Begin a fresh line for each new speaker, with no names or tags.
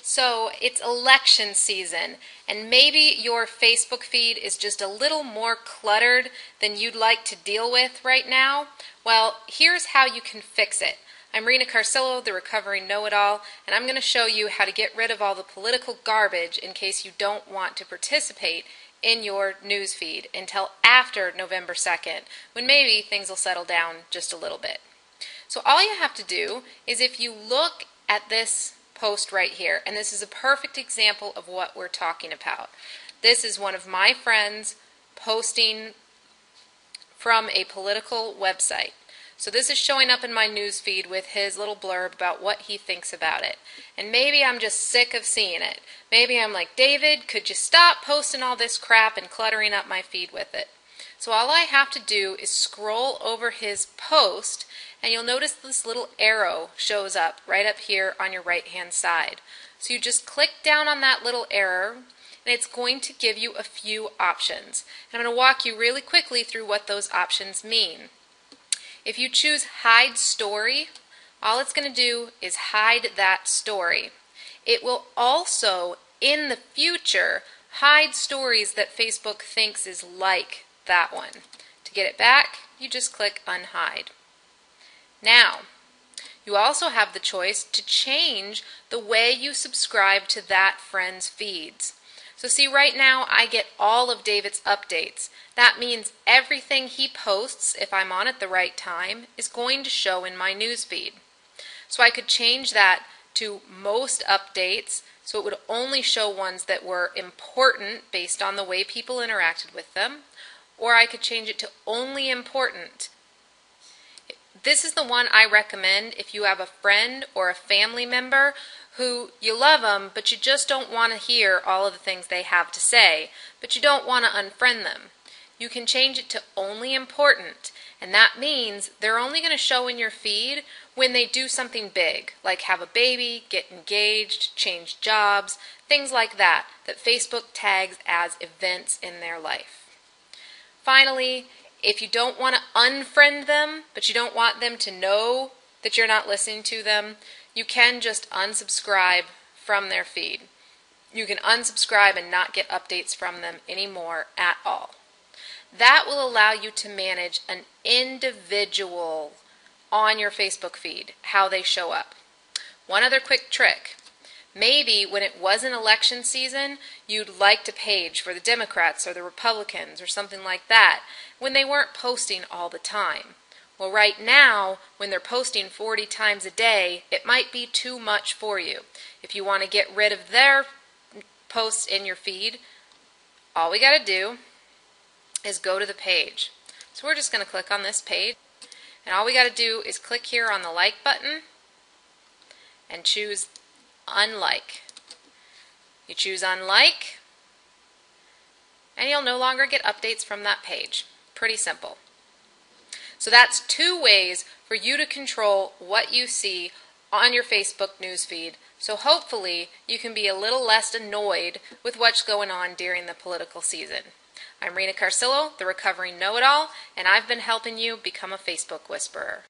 So it's election season, and maybe your Facebook feed is just a little more cluttered than you'd like to deal with right now. Well, here's how you can fix it. I'm Rena Carcillo, the Recovering Know-It-All, and I'm going to show you how to get rid of all the political garbage in case you don't want to participate in your news feed until after November 2nd, when maybe things will settle down just a little bit. So all you have to do is, if you look at this post right here, and this is a perfect example of what we're talking about. This is one of my friends posting from a political website. So this is showing up in my news feed with his little blurb about what he thinks about it. And maybe I'm just sick of seeing it. Maybe I'm like, David, could you stop posting all this crap and cluttering up my feed with it? So all I have to do is scroll over his post, and you'll notice this little arrow shows up right up here on your right hand side. So you just click down on that little arrow, and it's going to give you a few options. And I'm going to walk you really quickly through what those options mean. If you choose Hide Story, all it's going to do is hide that story. It will also, in the future, hide stories that Facebook thinks is like that one. To get it back, you just click Unhide. Now, you also have the choice to change the way you subscribe to that friend's feeds. So see, right now I get all of David's updates. That means everything he posts, if I'm on at the right time, is going to show in my news feed. So I could change that to most updates, so it would only show ones that were important based on the way people interacted with them, or I could change it to only important. This is the one I recommend if you have a friend or a family member who you love them, but you just don't want to hear all of the things they have to say, but you don't want to unfriend them. You can change it to only important, and that means they're only going to show in your feed when they do something big, like have a baby, get engaged, change jobs, things like that, that Facebook tags as events in their life. Finally, if you don't want to unfriend them, but you don't want them to know that you're not listening to them, you can just unsubscribe from their feed. You can unsubscribe and not get updates from them anymore at all. That will allow you to manage an individual on your Facebook feed, how they show up. One other quick trick. Maybe when it wasn't election season, you'd liked a page for the Democrats or the Republicans or something like that when they weren't posting all the time. Well, right now, when they're posting 40 times a day, it might be too much for you. If you want to get rid of their posts in your feed, all we got to do is go to the page. So we're just going to click on this page, and all we got to do is click here on the like button and choose Unlike. You choose Unlike, and you'll no longer get updates from that page. Pretty simple. So that's 2 ways for you to control what you see on your Facebook newsfeed. So hopefully you can be a little less annoyed with what's going on during the political season. I'm Rena Carcillo, the Recovering Know-It-All, and I've been helping you become a Facebook Whisperer.